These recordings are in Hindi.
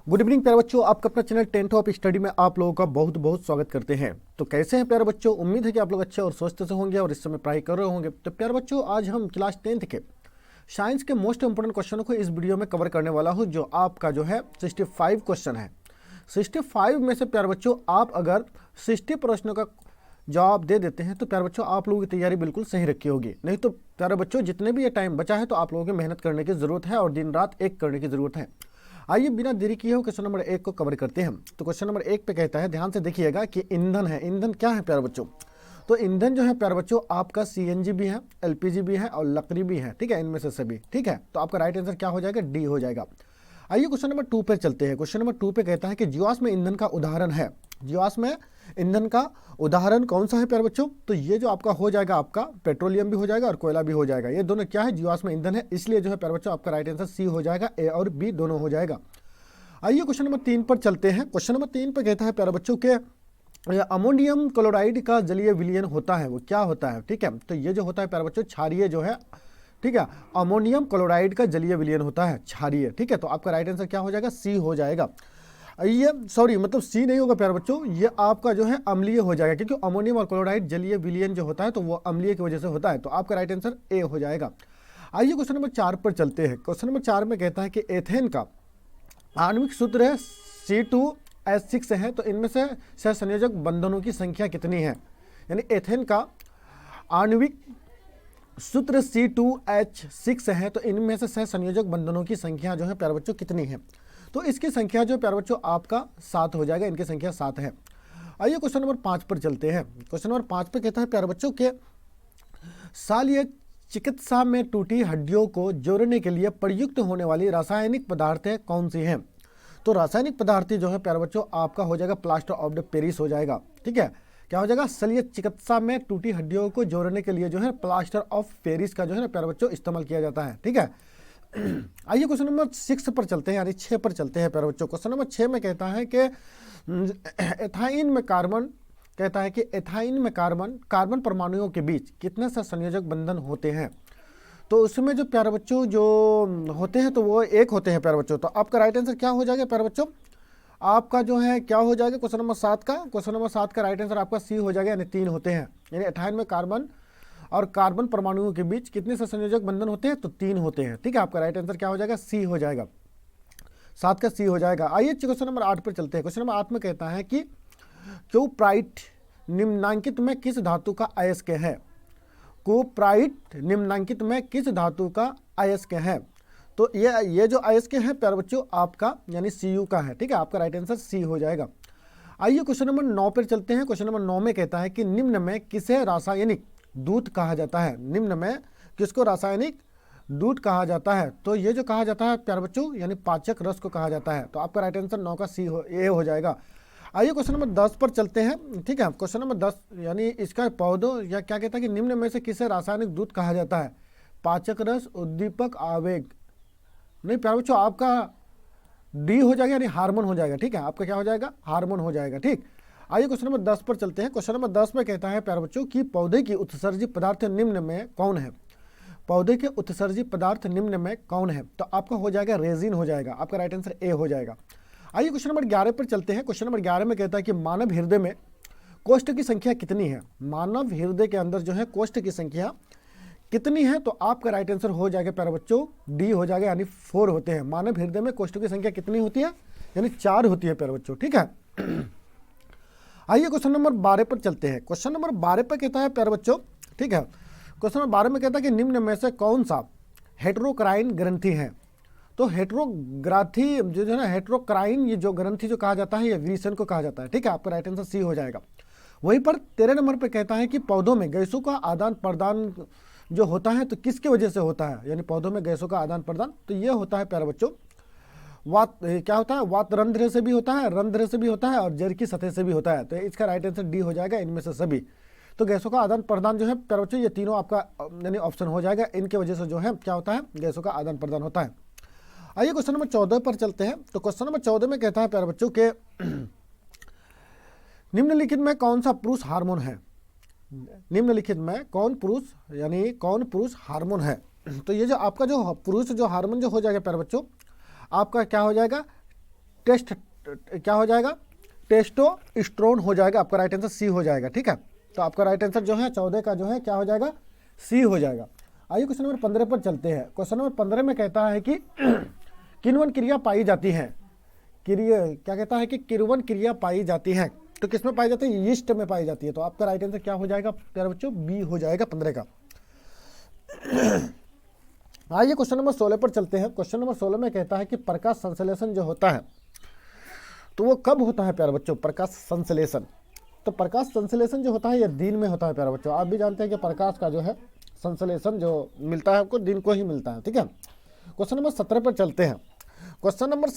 गुड इवनिंग प्यारे बच्चों, आपका अपना चैनल 10th ऑफ स्टडी में आप लोगों का बहुत बहुत स्वागत करते हैं। तो कैसे हैं प्यारे बच्चों? उम्मीद है कि आप लोग अच्छे और स्वस्थ से होंगे और इस समय पढ़ाई कर रहे होंगे। तो प्यारे बच्चों, आज हम क्लास 10th के साइंस के मोस्ट इंपोर्टेंट क्वेश्चनों को इस वीडियो में कवर करने वाला हूँ, जो आपका जो है 65 क्वेश्चन है। 65 में से प्यारे बच्चों आप अगर 60 प्रश्नों का जवाब दे देते हैं तो प्यारे बच्चों आप लोगों की तैयारी बिल्कुल सही रखी होगी। नहीं तो प्यारे बच्चों जितने भी ये टाइम बचा है तो आप लोगों की मेहनत करने की ज़रूरत है और दिन रात एक करने की ज़रूरत है। आइए बिना देरी किए हुए क्वेश्चन नंबर 1 को कवर करते हैं। तो क्वेश्चन नंबर 1 पे कहता है, ध्यान से देखिएगा कि ईंधन है। ईंधन क्या है प्यारे बच्चों? तो ईंधन जो है प्यारे बच्चों आपका सीएनजी भी है, एलपीजी भी है और लकड़ी भी है। ठीक है, इनमें से सभी। ठीक है, तो आपका राइट आंसर क्या हो जाएगा? डी हो जाएगा। आइए क्वेश्चन नंबर 2 पे चलते हैं। क्वेश्चन नंबर 2 पे कहता है कि जीवाश्म ईंधन का उदाहरण है। जीवाश्म ईंधन का उदाहरण कौन सा है प्यारे बच्चों? तो ये जो आपका हो जाएगा, आपका पेट्रोलियम भी हो जाएगा और कोयला भी हो जाएगा। ये दोनों क्या है? जीवाश्म ईंधन है। इसलिए जो है प्यारे बच्चों आपका राइट आंसर सी हो जाएगा। ए और बी दोनों हो जाएगा। आइए क्वेश्चन नंबर 3 पर चलते हैं। क्वेश्चन नंबर 3 पर कहता है प्यारे बच्चों के अमोनियम क्लोराइड का जलीय विलयन होता है, वो क्या होता है? ठीक है, तो ये जो होता है प्यारे बच्चों क्षारीय जो है। ठीक है, अमोनियम क्लोराइड का जलीय विलयन होता है क्षारीय। ठीक है, तो आपका राइट आंसर क्या हो जाएगा? सी हो जाएगा। ये सॉरी मतलब सी नहीं होगा प्यारे बच्चों, ये आपका जो है अम्लीय हो जाएगा, क्योंकि अमोनियम और क्लोराइड जलीय विलयन जो होता है तो वो अम्लीय की वजह से होता है। तो आपका राइट आंसर ए हो जाएगा। आइए क्वेश्चन नंबर 4 पर चलते हैं। क्वेश्चन नंबर 4 में कहता है कि एथेन का आणविक सूत्र है C2H6 है, तो इनमें से सहसंयोजक बंधनों की संख्या कितनी है? यानी एथेन का आणविक सूत्र C2H6 है, तो इनमें से सहसंयोजक बंधनों की संख्या जो है प्यारे बच्चों कितनी है? तो इसकी संख्या जो प्यारे बच्चों आपका 7 हो जाएगा। इनकी संख्या 7 है। आइए क्वेश्चन नंबर 5 पर चलते हैं। क्वेश्चन नंबर 5 पे कहता है प्यारे बच्चों के शल्य चिकित्सा में टूटी हड्डियों को जोड़ने के लिए प्रयुक्त होने वाली रासायनिक पदार्थें कौन सी हैं? तो रासायनिक पदार्थ जो है प्यारे बच्चों आपका हो जाएगा प्लास्टर ऑफ द पेरिस हो जाएगा। ठीक है, क्या हो जाएगा? शल्य चिकित्सा में टूटी हड्डियों को जोड़ने के लिए जो है प्लास्टर ऑफ पेरिस का जो है ना प्यारे बच्चों इस्तेमाल किया जाता है। ठीक है, आइए क्वेश्चन नंबर 6 पर चलते हैं, यानी 6 पर चलते हैं प्यारे बच्चों। क्वेश्चन नंबर 6 में कहता है कि एथाइन में कार्बन कहता है कि एथाइन में कार्बन परमाणुओं के बीच कितने सा संयोजक बंधन होते हैं? तो उसमें जो प्यारे बच्चों जो होते हैं तो वो एक होते हैं प्यारे बच्चों। तो आपका राइट आंसर क्या हो जाएगा प्यारे बच्चों? आपका जो है क्या हो जाएगा? क्वेश्चन नंबर 7 का राइट आंसर आपका सी हो जाएगा, यानी 3 होते हैं। यानी एथाइन में कार्बन और कार्बन परमाणुओं के बीच कितने से संयोजक बंधन होते हैं? तो 3 होते हैं। ठीक है, आपका राइट आंसर क्या हो जाएगा? सी हो जाएगा। 7 का सी हो जाएगा। आइए क्वेश्चन नंबर 8 पर चलते हैं। क्वेश्चन नंबर 8 में कहता है कि क्यूप्राइट निम्नांकित में किस धातु का अयस्क है? क्यूप्राइट निम्नांकित में किस धातु का अयस्क है? तो ये जो अयस्क है प्यारे बच्चों आपका यानी Cu का है। ठीक है, आपका राइट आंसर सी हो जाएगा। आइए क्वेश्चन नंबर 9 पर चलते हैं। क्वेश्चन नंबर 9 में कहता है कि निम्न में किसे रासायनिक दूत कहा जाता है? निम्न में किसको रासायनिक दूत कहा जाता है? तो ये जो कहा जाता है प्यारे बच्चों यानी पाचक रस को कहा जाता है। तो आपका राइट आंसर 9 का ए हो जाएगा। आइए क्वेश्चन नंबर 10 पर चलते हैं। ठीक है, क्वेश्चन नंबर 10 यानी इसका पौधों या क्या कहता है कि निम्न में से किसे रासायनिक दूत कहा जाता है? पाचक रस, उद्दीपक, आवेग। नहीं प्यारे बच्चों, आपका डी हो जाएगा, यानी हार्मोन हो जाएगा। ठीक है, आपका क्या हो जाएगा? हार्मोन हो जाएगा। ठीक, आइए क्वेश्चन नंबर 10 पर चलते हैं। क्वेश्चन नंबर 10 में कहता है प्यारे बच्चों कि पौधे की उत्सर्जी पदार्थ निम्न में कौन है? पौधे के उत्सर्जी पदार्थ निम्न में कौन है? तो आपका हो जाएगा रेजिन हो जाएगा। आपका राइट आंसर ए हो जाएगा। आइए क्वेश्चन नंबर 11 पर चलते हैं। क्वेश्चन नंबर 11 में कहता है कि मानव हृदय में कोष्ठ की संख्या कितनी है? मानव हृदय के अंदर जो है कोष्ठ की संख्या कितनी है? तो आपका राइट आंसर हो जाएगा प्यारे बच्चों डी हो जाएगा, यानी 4 होते हैं। मानव हृदय में कोष्ठ की संख्या कितनी होती है? यानी 4 होती है प्यारे बच्चों। ठीक है, आइए क्वेश्चन नंबर 12 पर चलते हैं। क्वेश्चन नंबर 12 पर कहता है प्यारे बच्चों, ठीक है, क्वेश्चन नंबर 12 में कहता है कि निम्न में से कौन सा हेटेरोक्राइन ग्रंथि है? तो हेटेरोग्राथी जो है ना हेटेरोक्राइन, ये जो ग्रंथि जो कहा जाता है ये ग्रीसन को कहा जाता है। ठीक है, आपका राइट आंसर सी हो जाएगा। वहीं पर 13 नंबर पे कहता है कि पौधों में गैसों का आदान प्रदान जो होता है तो किसकी वजह से होता है? यानी पौधों में गैसों का आदान प्रदान तो ये होता है प्यारे बच्चों क्या होता है? वात रंध्र से भी होता है, रंध्र से भी होता है और जड़ की सतह से भी होता है। तो इसका राइट आंसर डी हो जाएगा, इनमें से सभी। तो गैसों का आदान प्रदान जो है प्यारे बच्चों ये तीनों आपका यानी ऑप्शन हो जाएगा। इनके वजह से जो है क्या होता है? गैसों का आदान प्रदान होता है। आइए क्वेश्चन नंबर 14 पर चलते हैं। तो क्वेश्चन नंबर 14 में कहता है प्यारे बच्चों के निम्नलिखित में कौन सा पुरुष हार्मोन है? निम्नलिखित में कौन पुरुष हार्मोन है? तो ये जो आपका जो पुरुष जो हार्मोन जो हो जाएगा प्यारे बच्चों आपका क्या हो जाएगा? टेस्ट क्या हो जाएगा, टेस्टोस्टेरोन हो जाएगा। आपका राइट आंसर सी हो जाएगा। ठीक है, तो आपका राइट आंसर जो है 14 का जो है क्या हो जाएगा, सी हो जाएगा। आइए क्वेश्चन नंबर 15 पर चलते हैं। क्वेश्चन नंबर 15 में कहता है कि किण्वन क्रिया पाई जाती है, क्या कहता है कि किण्वन क्रिया पाई जाती है, तो किसमें पाई जाती है, यीस्ट में पाई जाती है। तो आपका राइट आंसर क्या हो जाएगा प्यारे बच्चों, बी हो जाएगा 15 का। आइए क्वेश्चन नंबर 16 पर चलते हैं। क्वेश्चन नंबर 16 में कहता है कि प्रकाश संश्लेषण जो होता है तो वो कब होता है प्यारे बच्चों, प्रकाश संश्लेषण। तो प्रकाश संश्लेषण जो होता है ये दिन में होता है प्यारे बच्चों। आप भी जानते हैं कि प्रकाश का जो है संश्लेषण जो मिलता है आपको दिन को ही मिलता है। ठीक है, क्वेश्चन नंबर 17 पर चलते हैं। क्वेश्चन नंबर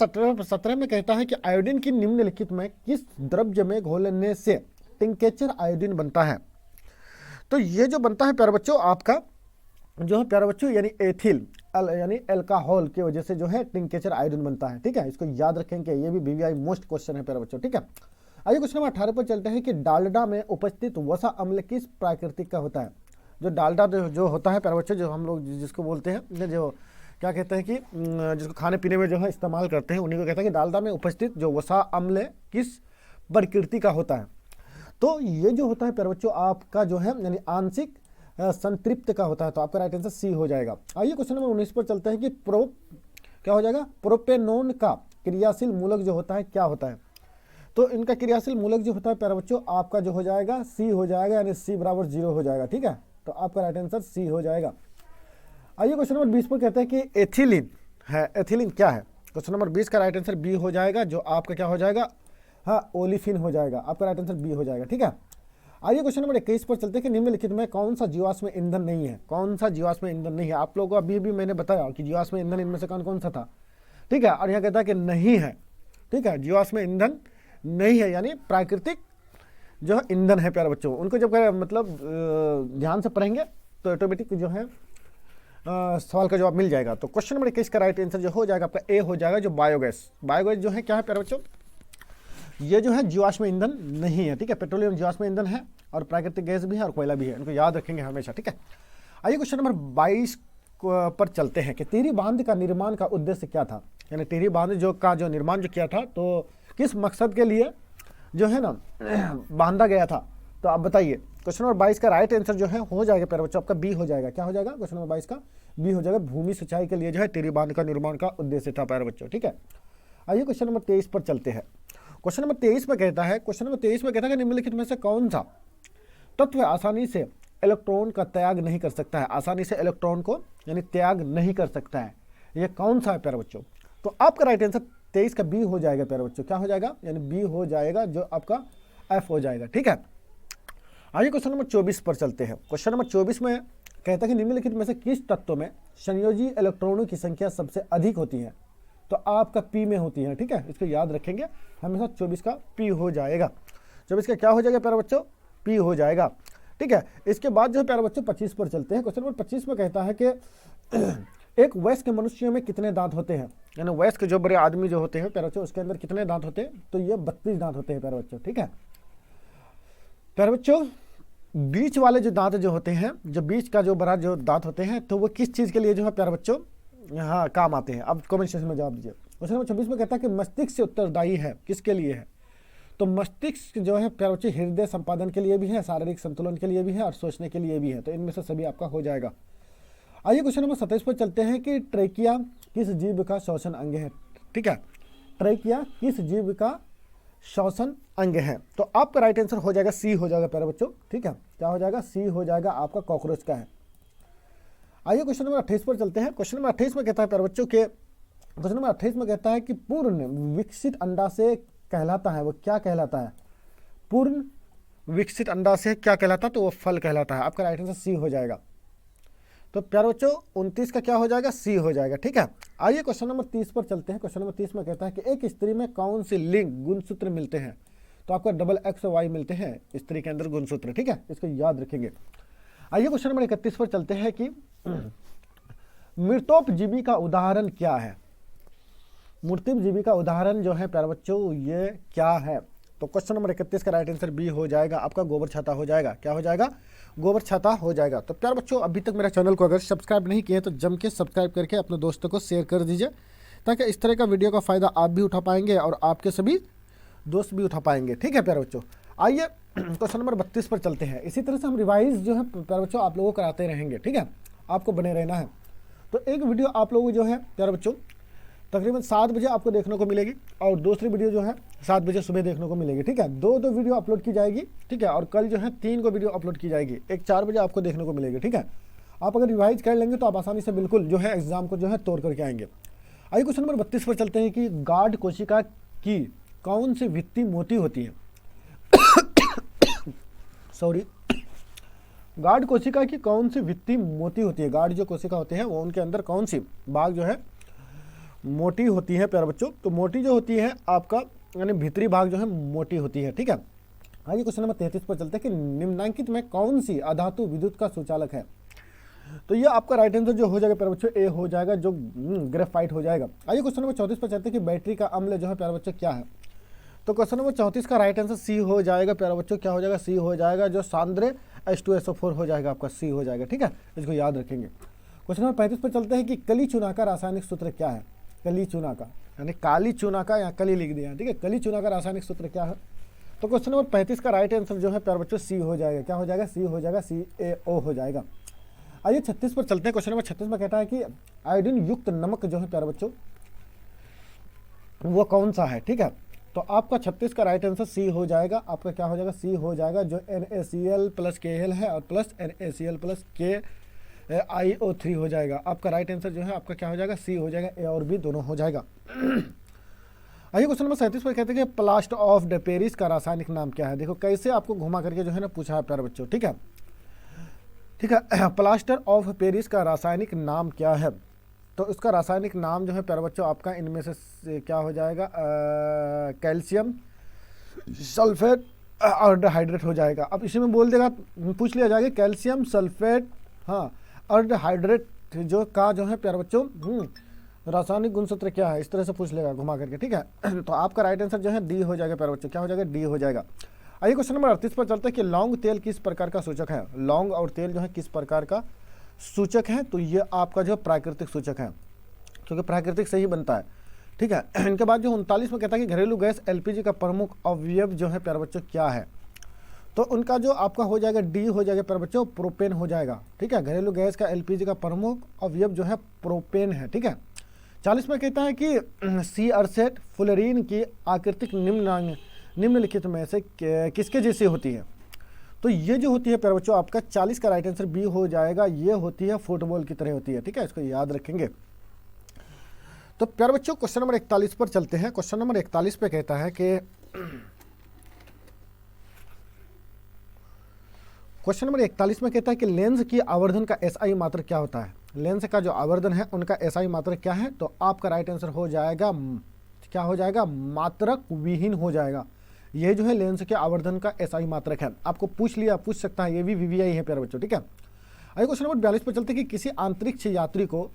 17 में कहता है कि आयोडीन की निम्नलिखित में किस द्रव्य में घोलने से टिंकेचर आयोडीन बनता है। तो ये जो बनता है प्यारे बच्चों आपका जो है प्यारे बच्चों यानी एथिल यानी अल्कोहल की वजह से जो है टिंकेचर आयोडीन बनता है। ठीक है, इसको याद रखेंगे, ये भी बीवीआई मोस्ट क्वेश्चन है प्यारे बच्चों। ठीक है, आइए क्वेश्चन नंबर 18 पर चलते हैं कि डालडा में उपस्थित वसा अम्ल किस प्राकृतिक का होता है। जो डालडा जो होता है प्यारे बच्चों, जो हम लोग जिसको बोलते हैं, जो क्या कहते हैं कि जिसको खाने पीने में जो है इस्तेमाल करते हैं, उन्हीं को कहते हैं कि डालडा में उपस्थित जो वसा अम्ल किस प्रकृति का होता है। तो ये जो होता है प्यारे बच्चों आपका जो है यानी आंशिक संतृप्त का होता है। तो आपका राइट आंसर सी हो जाएगा। आइए क्वेश्चन नंबर 19 पर चलते हैं कि क्या हो जाएगा, प्रोपेनोन का क्रियाशील मूलक जो होता है क्या होता है। तो इनका क्रियाशील मूलक जो होता है प्यारे बच्चों आपका जो हो जाएगा सी हो जाएगा, यानी सी बराबर 0 हो जाएगा। ठीक है, तो आपका राइट आंसर सी हो जाएगा। आइए क्वेश्चन नंबर 20 पर कहते हैं कि एथिलीन है, एथिलीन क्या है। क्वेश्चन नंबर 20 का राइट आंसर बी हो जाएगा, जो आपका क्या हो जाएगा, हाँ ओलिफिन हो जाएगा। आपका राइट आंसर बी हो जाएगा। ठीक है, आइए क्वेश्चन नंबर 21 पर चलते हैं कि निम्नलिखित में कौन सा जीवाश्म ईंधन नहीं है, कौन सा जीवाश्म ईंधन नहीं है। आप लोगों को अभी भी मैंने बताया कि जीवाश्म ईंधन इनमें से कौन कौन सा था। ठीक है, और यहाँ कहता है कि नहीं है। ठीक है, जीवाश्म ईंधन नहीं है, यानी प्राकृतिक जो है ईंधन है प्यारे बच्चों। उनको जब मतलब ध्यान से पढ़ेंगे तो ऑटोमेटिक जो है सवाल का जवाब मिल जाएगा। तो क्वेश्चन नंबर 21 का राइट आंसर जो हो जाएगा आपका ए हो जाएगा, जो बायोगैस। बायोगैस जो है क्या है प्यारे बच्चों, ये जो है जीवाश्म ईंधन नहीं है। ठीक है, पेट्रोलियम जीवाश्म ईंधन है और प्राकृतिक गैस भी है और कोयला भी है, इनको याद रखेंगे हमेशा। ठीक है, आइए क्वेश्चन नंबर 22 पर चलते हैं कि टिहरी बांध का निर्माण का उद्देश्य क्या था। यानी टिहरी बांध का निर्माण जो किया था तो किस मकसद के लिए जो है ना बांधा गया था, तो आप बताइए। क्वेश्चन नंबर 22 का राइट आंसर जो है हो जाएगा प्यारे बच्चों आपका बी हो जाएगा। क्या हो जाएगा, क्वेश्चन नंबर 22 का बी हो जाएगा, भूमि सिंचाई के लिए जो है टिहरी बांध का निर्माण का उद्देश्य था प्यारे बच्चों। ठीक है, आइए क्वेश्चन नंबर 23 पर चलते हैं। क्वेश्चन नंबर 23 में कहता है कि निम्नलिखित में से कौन सा तत्व आसानी से इलेक्ट्रॉन का त्याग नहीं कर सकता है, आसानी से इलेक्ट्रॉन को यानी त्याग नहीं कर सकता है, ये कौन सा है प्यारे बच्चों। तो आपका राइट आंसर 23 का बी हो जाएगा प्यारे बच्चों। क्या हो जाएगा, यानी बी हो जाएगा, जो आपका एफ हो जाएगा। ठीक है, आइए क्वेश्चन नंबर 24 पर चलते हैं। क्वेश्चन नंबर 24 में कहता है कि निम्नलिखित में से किस तत्व में संयोजी इलेक्ट्रॉनों की संख्या सबसे अधिक होती है। तो आपका पी में होती है। ठीक है, इसको याद रखेंगे हमेशा, 24 का पी हो जाएगा। 24 का क्या हो जाएगा प्यारे बच्चों, पी हो जाएगा। ठीक है, इसके बाद जो है प्यारे बच्चों 25 पर चलते हैं। क्वेश्चन नंबर 25 में कहता है कि एक वयस्क मनुष्य में कितने दांत होते हैं, यानी वयस्क जो बड़े आदमी जो होते हैं प्यारे बच्चों उसके अंदर कितने दांत होते हैं, तो ये 32 दांत होते हैं प्यारे बच्चों। ठीक है प्यारे बच्चों, बीच वाले जो दांत जो होते हैं, जो बीच का जो बड़ा जो दांत होते हैं, तो वो किस चीज़ के लिए जो है प्यारे बच्चों यहाँ काम आते हैं। अब कमेंट सेक्शन में जवाब दीजिए। क्वेश्चन नंबर 26 में कहता है कि मस्तिष्क से उत्तरदायी है, किसके लिए है। तो मस्तिष्क जो है प्यारे बच्चों हृदय संपादन के लिए भी है, शारीरिक संतुलन के लिए भी है और सोचने के लिए भी है। तो इनमें से सभी आपका हो जाएगा। आइए क्वेश्चन नंबर 27 पर चलते हैं कि ट्रेकिया किस जीव का श्वसन अंग है। ठीक है, ट्रेकिया किस जीव का श्वसन अंग है। तो आपका राइट आंसर हो जाएगा सी हो जाएगा प्यारे बच्चों। ठीक है, क्या हो जाएगा, सी हो जाएगा, आपका कॉकरोच का है। आइए क्वेश्चन नंबर 28 पर चलते हैं। क्वेश्चन नंबर 28 में कहता है प्यारे बच्चों के क्वेश्चन नंबर 28 में कहता है कि पूर्ण विकसित अंडा से कहलाता है, वो क्या कहलाता है। पूर्ण विकसित अंडा से क्या कहलाता है, तो वो फल कहलाता है। आपका राइट आंसर सी हो जाएगा। तो प्यारे बच्चों 29 का क्या हो जाएगा, सी हो जाएगा। ठीक है, आइए क्वेश्चन नंबर 30 पर चलते हैं। क्वेश्चन नंबर 30 में कहता है कि एक स्त्री में कौन सी लिंग गुणसूत्र मिलते हैं। तो आपको डबल एक्स और वाई मिलते हैं स्त्री के अंदर गुणसूत्र। ठीक है, इसको याद रखेंगे। आइए क्वेश्चन नंबर 31 पर चलते हैं कि मृतोपजीवी का उदाहरण क्या है। मृतोपजीवी का उदाहरण जो है प्यारे बच्चों ये क्या है। तो क्वेश्चन नंबर 31 का राइट आंसर बी हो जाएगा, आपका गोबर छाता हो जाएगा। क्या हो जाएगा, गोबर छाता हो जाएगा। तो प्यारे बच्चों अभी तक मेरा चैनल को अगर सब्सक्राइब नहीं किए तो जम के सब्सक्राइब करके अपने दोस्तों को शेयर कर दीजिए, ताकि इस तरह का वीडियो का फ़ायदा आप भी उठा पाएंगे और आपके सभी दोस्त भी उठा पाएंगे। ठीक है प्यारे बच्चों, आइए क्वेश्चन नंबर 32 पर चलते हैं। इसी तरह से हम रिवाइज जो है प्यारे बच्चों आप लोगों को कराते रहेंगे। ठीक है, आपको बने रहना है। तो एक वीडियो आप लोगों जो है प्यारे बच्चों तकरीबन 7 बजे आपको देखने को मिलेगी और दूसरी वीडियो जो है 7 बजे सुबह देखने को मिलेगी। ठीक है, दो वीडियो अपलोड की जाएगी। ठीक है, और कल जो है 3 को वीडियो अपलोड की जाएगी, एक 4 बजे आपको देखने को मिलेगी। ठीक है, आप अगर रिवाइज कर लेंगे तो आप आसानी से बिल्कुल जो है एग्जाम को जो है तोड़ करके आएंगे। आइए क्वेश्चन नंबर 32 पर चलते हैं कि गार्ड कोशिका की कौन सी भित्ति मोटी होती है। सॉरी, गार्ड कोशिका की कौन सी भित्ति मोटी होती है। गार्ड जो कोशिका होते हैं वो उनके अंदर कौन सी भाग जो है मोटी होती है प्यारे बच्चों। तो मोटी जो होती है आपका यानी भीतरी भाग जो है मोटी होती है। ठीक है, आइए क्वेश्चन नंबर 33 पर चलते हैं कि निम्नलिखित में कौन सी अधातु विद्युत का सूचालक है। तो ये आपका राइट आंसर जो हो जाएगा प्यारे बच्चों ए हो जाएगा, जो ग्रेफाइट हो जाएगा। आइए क्वेश्चन नंबर 34 पर चलते हैं कि बैटरी का अम्ल जो है प्यारे बच्चों क्या है। तो क्वेश्चन नंबर 34 का राइट आंसर सी हो जाएगा प्यारे बच्चों। क्या हो जाएगा, सी हो जाएगा, जो सांद्र H2SO4 हो जाएगा आपका, सी हो जाएगा। ठीक है, इसको याद रखेंगे। क्वेश्चन नंबर 35 पर चलते हैं कि कली चूना का रासायनिक सूत्र क्या है। कली चूना का यानी काली चूना का, यहाँ कली लिख दिया। ठीक है, कली चूना का रासायनिक सूत्र क्या है। तो क्वेश्चन नंबर 35 का राइट आंसर जो है प्यारे बच्चों सी हो जाएगा। क्या हो जाएगा, सी हो जाएगा, CaO हो जाएगा। आइए 36 पर चलते हैं। क्वेश्चन नंबर 36 में कहता है कि आयोडीन युक्त नमक जो है प्यारे बच्चों वो कौन सा है। ठीक है, तो आपका 36 का राइट आंसर सी हो जाएगा। आपका क्या हो जाएगा, सी हो जाएगा, जो NaCl + Kl है और प्लस NaCl + KiO3 हो जाएगा। आपका राइट आंसर जो है आपका क्या हो जाएगा, सी हो जाएगा, ए और बी दोनों हो जाएगा। आइए क्वेश्चन नंबर 37 पर कहते हैं कि प्लास्टर ऑफ द पेरिस का रासायनिक नाम क्या है। देखो कैसे आपको घुमा करके जो है ना पूछा है प्यारे बच्चों। ठीक है, ठीक है, प्लास्टर ऑफ पेरिस का रासायनिक नाम क्या है। तो इसका रासायनिक नाम जो है प्यारे बच्चों आपका इनमें से क्या हो जाएगा, कैल्शियम सल्फेट हाइड्रेट हो जाएगा। अब इसी में बोल देगा, पूछ लिया जाएगा कैल्शियम सल्फेट हाँ हाइड्रेट जो का जो है प्यारे बच्चों रासायनिक गुणसूत्र क्या है, इस तरह से पूछ लेगा घुमा करके। ठीक है, तो आपका राइट आंसर जो है डी हो जाएगा प्यारे बच्चों। क्या हो जाएगा, डी हो जाएगा। आइए क्वेश्चन नंबर 38 पर चलते हैं कि लौंग तेल किस प्रकार का सूचक है। लौंग और तेल जो है किस प्रकार का सूचक है। तो ये आपका जो प्राकृतिक सूचक है, क्योंकि प्राकृतिक से ही बनता है। ठीक है, इनके बाद जो 39 में कहता है कि घरेलू गैस LPG का प्रमुख अवयव जो है प्यारे बच्चों क्या है। तो उनका जो आपका हो जाएगा डी हो जाएगा प्यारे बच्चों, प्रोपेन हो जाएगा। ठीक है, घरेलू गैस का LPG का प्रमुख अवयव जो है प्रोपेन है। ठीक है, 40 में कहता है कि सी अर्सेट फुलरीन की आकृतिक निम्नलिखित में से किसके जैसी होती है। तो ये जो होती है प्यारे बच्चों आपका 40 का राइट आंसर बी हो जाएगा। ये होती है फुटबॉल की तरह होती है। ठीक है, इसको याद रखेंगे। तो प्यारे बच्चों क्वेश्चन नंबर 41 पर चलते हैं। क्वेश्चन नंबर 41 पे कहता है कि क्वेश्चन नंबर 41 में कहता है कि लेंस की आवर्धन का SI मात्रक क्या होता है। लेंस का जो आवर्धन है उनका SI मात्रक क्या है। तो आपका राइट आंसर हो जाएगा, क्या हो जाएगा, मात्रक विहीन हो जाएगा। ये जो है लेंस के आवर्धन का SI मात्रक है। आपको पूछ सकता है, ये भी VVI है प्यारे बच्चों। ठीक है, आइए क्वेश्चन नंबर 42 पर चलते हैं कि किसी अंतरिक्ष यात्री को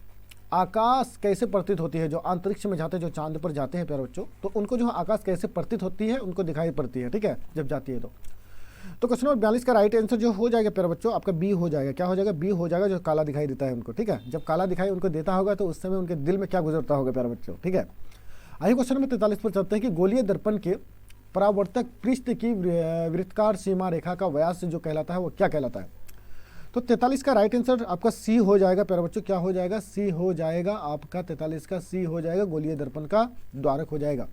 आकाश कैसे प्रतीत होती है। जो अंतरिक्ष में जाते हैं, जो चांद पर जाते हैं प्यारे बच्चों, तो उनको जो आकाश कैसे प्रतीत होती है, उनको दिखाई पड़ती है। ठीक है, जब जाती है तो क्वेश्चन नंबर 42 का राइट आंसर जो हो जाएगा प्यारे बच्चों आपका बी हो जाएगा। क्या हो जाएगा, बी हो जाएगा, जो काला दिखाई देता है उनको। ठीक है, जब काला दिखाई उनको देता होगा तो उस समय उनके दिल में क्या गुजरता होगा प्यारे बच्चों। ठीक है, आइए क्वेश्चन नंबर 43 पर चलते हैं कि गोलीय दर्पण के परावर्तक पृष्ठ की वृत्ताकार सीमा रेखा का व्यास जो कहलाता है वो क्या कहलाता है। तो 43 का राइट आंसर आपका सी हो जाएगा प्यारे बच्चों। क्या हो जाएगा, सी हो जाएगा आपका 43 का सी हो जाएगा, गोलीय दर्पण का द्वारक हो जाएगा।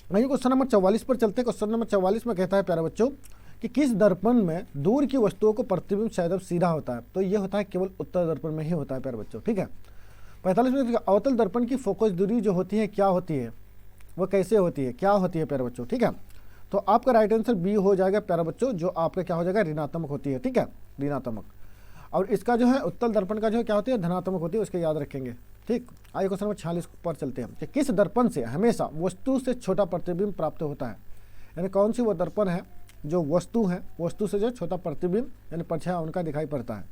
आइए क्वेश्चन नंबर 44 पर चलते हैं। क्वेश्चन नंबर 44 में कहता है प्यारे बच्चों कि किस दर्पण में दूर की वस्तुओं को प्रतिबिंब शायद सीधा होता है। तो ये होता है केवल उत्तर दर्पण में ही होता है प्यारे बच्चों। ठीक है, 45 में अवतल दर्पण की फोकस दूरी जो होती है क्या होती है, वो कैसे होती है, क्या होती है प्यारे बच्चों। ठीक है, तो आपका राइट आंसर बी हो जाएगा प्यारे बच्चों, जो आपका क्या हो जाएगा, ऋणात्मक होती है। ठीक है, ऋणात्मक। और इसका जो है उत्तल दर्पण का जो क्या होती है, धनात्मक होती है, उसके याद रखेंगे। ठीक, आइए क्वेश्चन नंबर 46 पर चलते हैं कि किस दर्पण से हमेशा वस्तु से छोटा प्रतिबिंब प्राप्त होता है। यानी कौन सी वो दर्पण है जो वस्तु है, वस्तु से जो छोटा प्रतिबिंब यानी परछाया उनका दिखाई पड़ता है।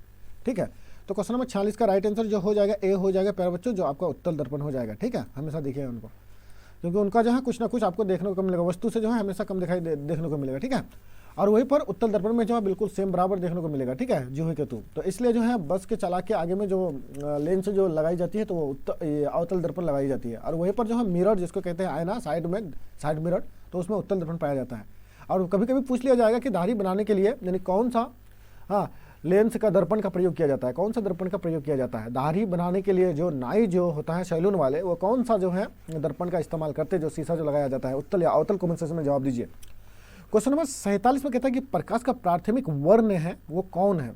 ठीक है, तो क्वेश्चन नंबर 46 का राइट आंसर जो हो जाएगा ए हो जाएगा प्यारे बच्चों, जो आपका उत्तल दर्पण हो जाएगा। ठीक है, हमेशा देखिएगा उनको, क्योंकि उनका जो है कुछ ना कुछ आपको देखने को मिलेगा, वस्तु से जो है हमेशा कम दिखाई देखने को मिलेगा। ठीक है, और वहीं पर उत्तल दर्पण में जो है बिल्कुल सेम बराबर देखने को मिलेगा, ठीक है, ज्यों केतु। तो इसलिए जो है बस के चालक के आगे में जो लेंस जो लगाई जाती है तो वो अवतल दर्पण लगाई जाती है, और वहीं पर जो है मिरर जिसको कहते हैं आईना, साइड मिरर, तो उसमें उत्तल दर्पण पाया जाता है। और कभी कभी पूछ लिया जाएगा कि दाढ़ी बनाने के लिए यानी कौन सा लेंस का दर्पण का प्रयोग किया जाता है, कौन सा दर्पण का प्रयोग किया जाता है दाढ़ी बनाने के लिए। जो नाई जो होता है सैलून वाले, वो कौन सा जो है दर्पण का इस्तेमाल करते हैं, जो शीशा जो लगाया जाता है, उत्तल या अवतल? कमेंट सेक्शन में जवाब दीजिए। क्वेश्चन नंबर 47 में कहता है कि प्रकाश का प्राथमिक वर्ण है वो कौन है,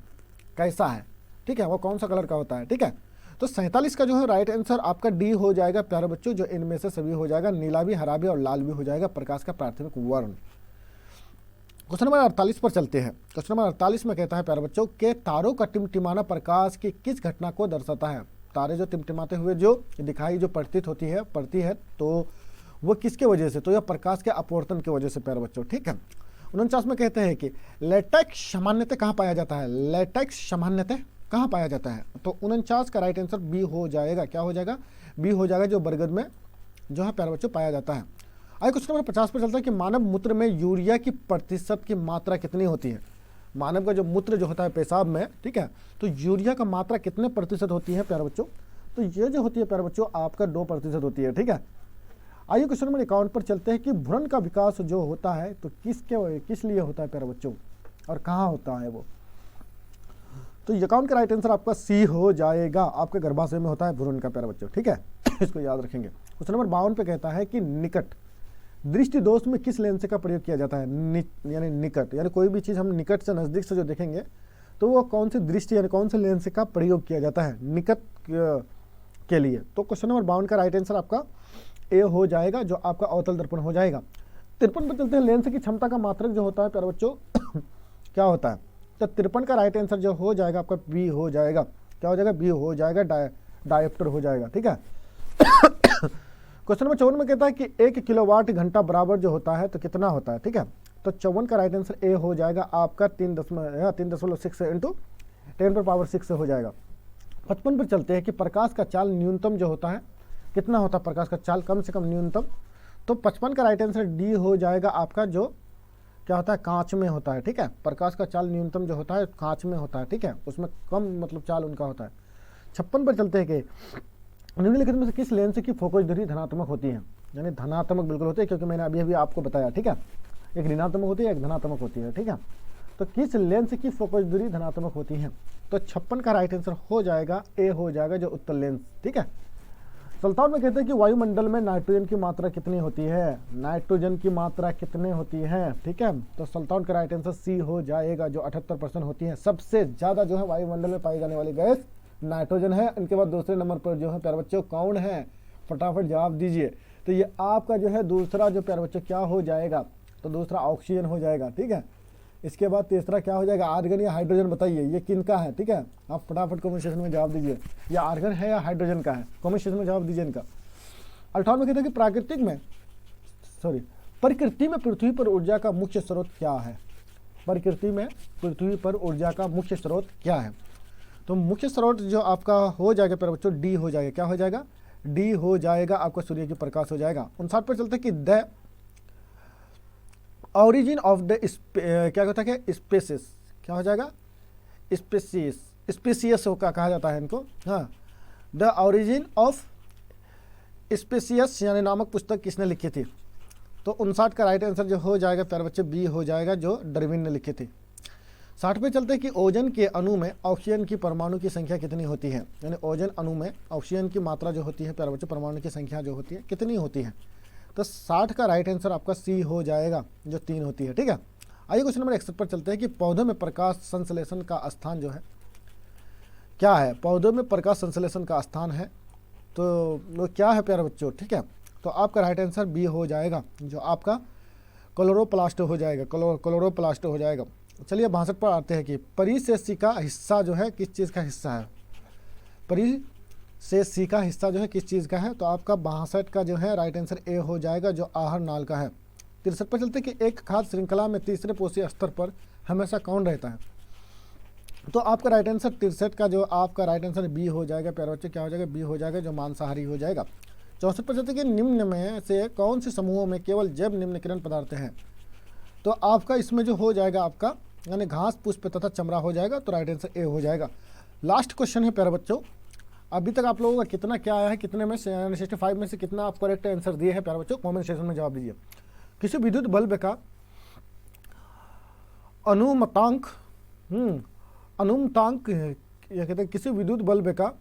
कैसा है, ठीक है, वो कौन सा कलर का होता है, ठीक है। तो 47 का जो है राइट आंसर आपका डी हो जाएगा प्यारे बच्चों, जो इनमें से सभी हो जाएगा, नीला भी, हरा भी और लाल भी हो जाएगा प्रकाश का प्राथमिक वर्ण। क्वेश्चन नंबर 48 पर चलते हैं। क्वेश्चन नंबर 48 में कहता है प्यारे बच्चों के तारों का टिमटिमाना प्रकाश की किस घटना को दर्शाता है? तारे जो टिमटिमाते हुए जो दिखाई जो प्रतीत पड़ती है तो वो किसके वजह से? तो यह प्रकाश के अपवर्तन की वजह से प्यारे बच्चों, ठीक है। 49 में कहते हैं कि लेटेक्स सामान्यतः कहाँ पाया जाता है? लेटेक्स सामान्यतः कहाँ पाया जाता है? तो 49 का राइट आंसर बी हो जाएगा। क्या हो जाएगा? बी हो जाएगा, जो बरगद में जो है प्यारे बच्चों पाया जाता है। आइए क्वेश्चन नंबर 50 पर चलता है कि मानव मूत्र में यूरिया की प्रतिशत की मात्रा कितनी होती है? मानव का जो मूत्र जो होता है पेशाब में, ठीक है, तो यूरिया का मात्रा कितने प्रतिशत होती है प्यारे बच्चों? तो ये जो होती है प्यारे बच्चों आपका 2% होती है, ठीक है। आइए क्वेश्चन नंबर 51 पर चलते हैं कि भ्रूण का विकास जो होता है तो किस लिए होता है प्यारे बच्चों, और कहाँ होता है वो? तो 51 का राइट आंसर आपका सी हो जाएगा, आपके गर्भाशय में होता है भ्रूण का प्यारे बच्चों, ठीक है। इसको याद रखेंगे। क्वेश्चन नंबर 52 पे कहता है कि निकट दृष्टि दोष में किस लेंस का प्रयोग किया जाता है? यानी निकट, यानी कोई भी चीज़ हम निकट से नज़दीक से जो देखेंगे तो वो कौन सी दृष्टि यानी कौन से लेंस का प्रयोग किया जाता है निकट के लिए? तो क्वेश्चन नंबर 52 का राइट आंसर आपका ए हो जाएगा, जो आपका अवतल दर्पण हो जाएगा। 53 पर चलते हैं, लेंस की क्षमता का मात्रक जो होता है प्यारे बच्चों क्या होता है? तो 53 का राइट आंसर जो हो जाएगा आपका बी हो जाएगा। क्या हो जाएगा? बी हो जाएगा, डायोप्टर हो जाएगा, ठीक है। क्वेश्चन नंबर 54 में कहता है कि 1 किलोवाट घंटा बराबर जो होता है तो कितना होता है, ठीक है। तो 54 का राइट आंसर ए हो जाएगा आपका 3.6 इंटू 10⁻⁶ हो जाएगा। 55 पर चलते हैं कि प्रकाश का चाल न्यूनतम जो होता है कितना होता है? प्रकाश का चाल कम से कम न्यूनतम, तो 55 का राइट आंसर डी हो जाएगा आपका, जो क्या होता है कांच में होता है, ठीक है। प्रकाश का चाल न्यूनतम जो होता है कांच में होता है, ठीक है, उसमें कम मतलब चाल उनका होता है। 56 पर चलते हैं कि निम्नलिखित में से किस लेंस की फोकस दूरी धनात्मक होती है? यानी धनात्मक बिल्कुल होती है, क्योंकि मैंने अभी आपको बताया, ठीक है, एक ऋणात्मक होती है एक धनात्मक होती है, ठीक है। तो किस लेंस की फोकस दूरी धनात्मक होती है? तो 56 का राइट आंसर हो जाएगा ए हो जाएगा, जो उत्तल लेंस, ठीक है। 57 में कहते हैं कि वायुमंडल में नाइट्रोजन की मात्रा कितनी होती है? नाइट्रोजन की मात्रा कितनी होती है, ठीक है। तो 57 का राइट आंसर सी हो जाएगा, जो 78% होती है। सबसे ज्यादा जो है वायुमंडल में पाई जाने वाली गैस नाइट्रोजन है। इनके बाद दूसरे नंबर पर जो है प्यारे बच्चों कौन है? फटाफट जवाब दीजिए। तो ये आपका जो है दूसरा जो प्यारे बच्चों क्या हो जाएगा? तो दूसरा ऑक्सीजन हो जाएगा, ठीक है। इसके बाद तीसरा क्या हो जाएगा? आर्गन या हाइड्रोजन? बताइए ये किनका है, ठीक है। आप फटाफट कमेंट सेक्शन में जवाब दीजिए, या आर्गन है या हाइड्रोजन का है, कमेंट सेक्शन में जवाब दीजिए इनका। 58 में कहते हैं कि प्रकृति में पृथ्वी पर ऊर्जा का मुख्य स्रोत क्या है? प्रकृति में पृथ्वी पर ऊर्जा का मुख्य स्रोत क्या है? तो मुख्य स्रोत जो आपका हो जाएगा प्यारे बच्चों डी हो जाएगा। क्या हो जाएगा? डी हो जाएगा, आपका सूर्य की प्रकाश हो जाएगा। 59 पर चलते हैं कि द ऑरिजिन ऑफ द क्या होता है कि स्पेसिस, क्या हो जाएगा? स्पेसियस का कहा जाता है इनको, हाँ। द ऑरिजिन ऑफ स्पेसियस यानी नामक पुस्तक किसने लिखी थी? तो 59 का राइट आंसर जो हो जाएगा प्यारे बच्चे बी हो जाएगा, जो डार्विन ने लिखी थी। 60 पे चलते हैं कि ओजन के अणु में ऑक्सीजन की परमाणु की संख्या कितनी होती है? यानी ओजन अणु में ऑक्सीजन की मात्रा जो होती है प्यारे बच्चों, परमाणु की संख्या जो होती है कितनी होती है? तो 60 का राइट आंसर आपका सी हो जाएगा, जो 3 होती है, ठीक है। आइए क्वेश्चन नंबर 61 पर चलते हैं कि पौधों में प्रकाश संश्लेषण का स्थान जो है क्या है? पौधों में प्रकाश संश्लेषण का स्थान है तो वो क्या है प्यारे बच्चों, ठीक है। तो आपका राइट आंसर बी हो जाएगा, जो आपका क्लोरोप्लास्ट हो जाएगा, क्लोरोप्लास्ट हो जाएगा। चलिए 62 पर आते हैं कि परिसेसी का हिस्सा जो है किस चीज़ का हिस्सा है? परिसेसी का हिस्सा जो है किस चीज़ का है? तो आपका 62 का जो है राइट आंसर ए हो जाएगा, जो आहार नाल का है। 63 पर चलते कि एक खाद्य श्रृंखला में तीसरे पोषी स्तर पर हमेशा कौन रहता है? तो आपका राइट आंसर 63 का जो आपका राइट आंसर बी हो जाएगा प्यारे बच्चे, क्या हो जाएगा? बी हो जाएगा, जो मांसाहारी हो जाएगा। 64 पर चलते कि निम्न में से कौन से समूहों में केवल जैव निम्न किरण पदार्थ हैं? तो आपका इसमें जो हो जाएगा आपका यानी घास, पुष्प तथा चमड़ा हो जाएगा, तो राइट आंसर ए हो जाएगा। लास्ट क्वेश्चन है प्यारे बच्चों, अभी तक आप लोगों का कितना क्या आया है, कितने में से 65 में से कितना आप करेक्ट आंसर दिए हैं प्यारे बच्चों, कमेंट सेक्शन में जवाब दीजिए। किसी विद्युत बल्ब का अनुमतांक अनुमतांक या कहते हैं किसी विद्युत बल्ब का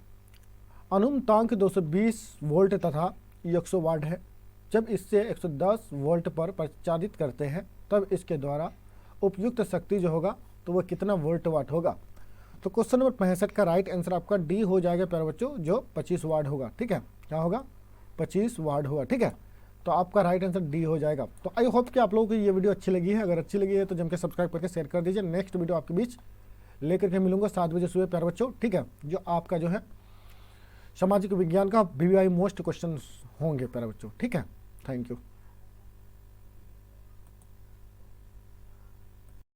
अनुमतांक 220 वोल्ट तथा 100 वाट है। जब इससे 110 वोल्ट पर परिचालित करते हैं तब इसके द्वारा उपयुक्त शक्ति जो होगा तो वह कितना वोल्ट वाट होगा। तो क्वेश्चन नंबर 65 का राइट आंसर आपका डी हो जाएगा प्यारे बच्चों, जो 25 वाट होगा। ठीक है, क्या होगा, 25 वाट होगा। ठीक है, तो आपका राइट आंसर डी हो जाएगा। तो आई होप कि आप लोगों को ये वीडियो अच्छी लगी है। अगर अच्छी लगी है तो जम के सब्सक्राइब करके शेयर कर दीजिए। नेक्स्ट वीडियो आपके बीच लेकर के मिलूंगा 7 बजे सुबह प्यारे बच्चों। ठीक है, जो आपका जो है सामाजिक विज्ञान का VVI मोस्ट क्वेश्चन होंगे प्यारे बच्चों। ठीक है, थैंक यू।